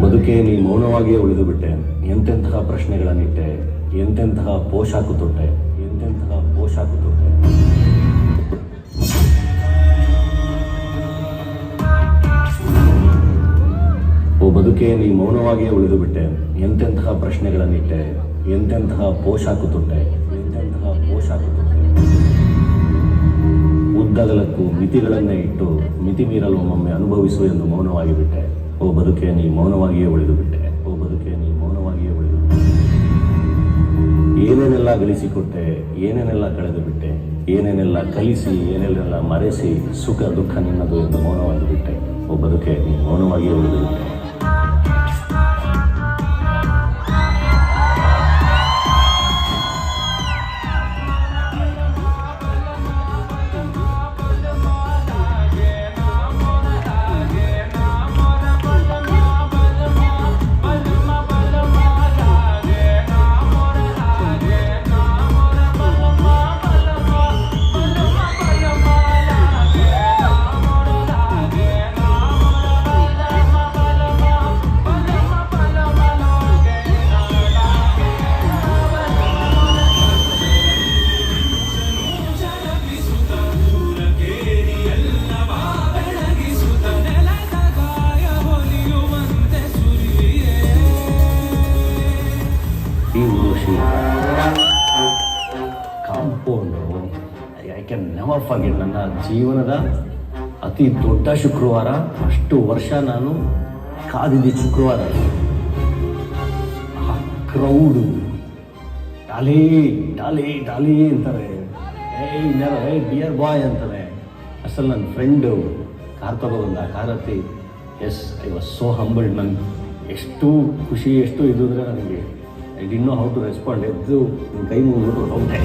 ಬದುಕೆ ನೀ ಮೌನವಾಗಿಯೇ ಉಳಿದು ಬಿಟ್ಟೆ. ಎಂತೆಂತಹ ಪ್ರಶ್ನೆಗಳನ್ನಿಟ್ಟೆ, ಎಂತೆಂತಹ ಪೋಷಾಕು ತೊಟ್ಟೆ, ಎಂತೆಂತಹ ಪೋಷಾಕು ತೊಟ್ಟೆ. ಓ ಬದುಕೆ ನೀ ಮೌನವಾಗಿಯೇ ಉಳಿದು ಬಿಟ್ಟೆ. ಎಂತೆಂತಹ ಪ್ರಶ್ನೆಗಳನ್ನಿಟ್ಟೆ, ಎಂತೆಂತಹ ಪೋಷಾಕು ತೊಟ್ಟೆ, ಎಂತೆಂತಹ ಪೋಷಾಕು ತೊಟ್ಟೆ. ಉದ್ದಗಲಕ್ಕೂ ಮಿತಿಗಳನ್ನೇ ಇಟ್ಟು ಮಿತಿ ಮೀರಲು ಒಮ್ಮೊಮ್ಮೆ ಅನುಭವಿಸು ಎಂದು ಮೌನವಾಗಿ ಬಿಟ್ಟೆ. ಓ ಬದುಕೆ ನೀ ಮೌನವಾಗಿಯೇ ಉಳಿದು ಬಿಟ್ಟೆ. ಓ ಬದುಕೆ ನೀ ಮೌನವಾಗಿಯೇ ಉಳಿದು ಬಿಟ್ಟೆ. ಏನೇನೆಲ್ಲ ಗಳಿಸಿಕೊಟ್ಟೆ, ಏನೇನೆಲ್ಲ ಕಳೆದು ಬಿಟ್ಟೆ, ಏನೇನೆಲ್ಲ ಕಲಿಸಿ, ಏನೇನೆಲ್ಲ ಮರೆಸಿ, ಸುಖ ದುಃಖ ನಿನ್ನದು ಎಂದು ಮೌನವಾಗಿ ಬಿಟ್ಟೆ. ಓ ಬದುಕೆ ನೀ ಮೌನವಾಗಿಯೇ ಉಳಿದು ಬಿಟ್ಟೆ. Compound I can never forget. ನನ್ನ ಜೀವನದ ಅತಿ ದೊಡ್ಡ ಶುಕ್ರವಾರ. ಅಷ್ಟು ವರ್ಷ ನಾನು ಕಾದಿದ್ದ ಶುಕ್ರವಾರ. ಆ ಕ್ರೌಡು ಡಾಲಿ ಡಾಲಿ ಡಾಲಿ ಅಂತಾರೆ, ಬಿಯರ್ ಬಾಯ್ ಅಂತಾರೆ. ಅಸಲು ನನ್ನ ಫ್ರೆಂಡು ಕಾರ್ ತಗೊಬಂದ, ಕಾರ್ ಹತ್ತಿ as I was so humbled. ನನಗೆ ಎಷ್ಟು ಖುಷಿ, ಎಷ್ಟು ಇದು ಅಂದರೆ ನನಗೆ I did know how to respond. ಎದ್ದು ಕೈ ಮುಗಿದ್ಬಿಟ್ಟು ಹೋಗ್ತೆ.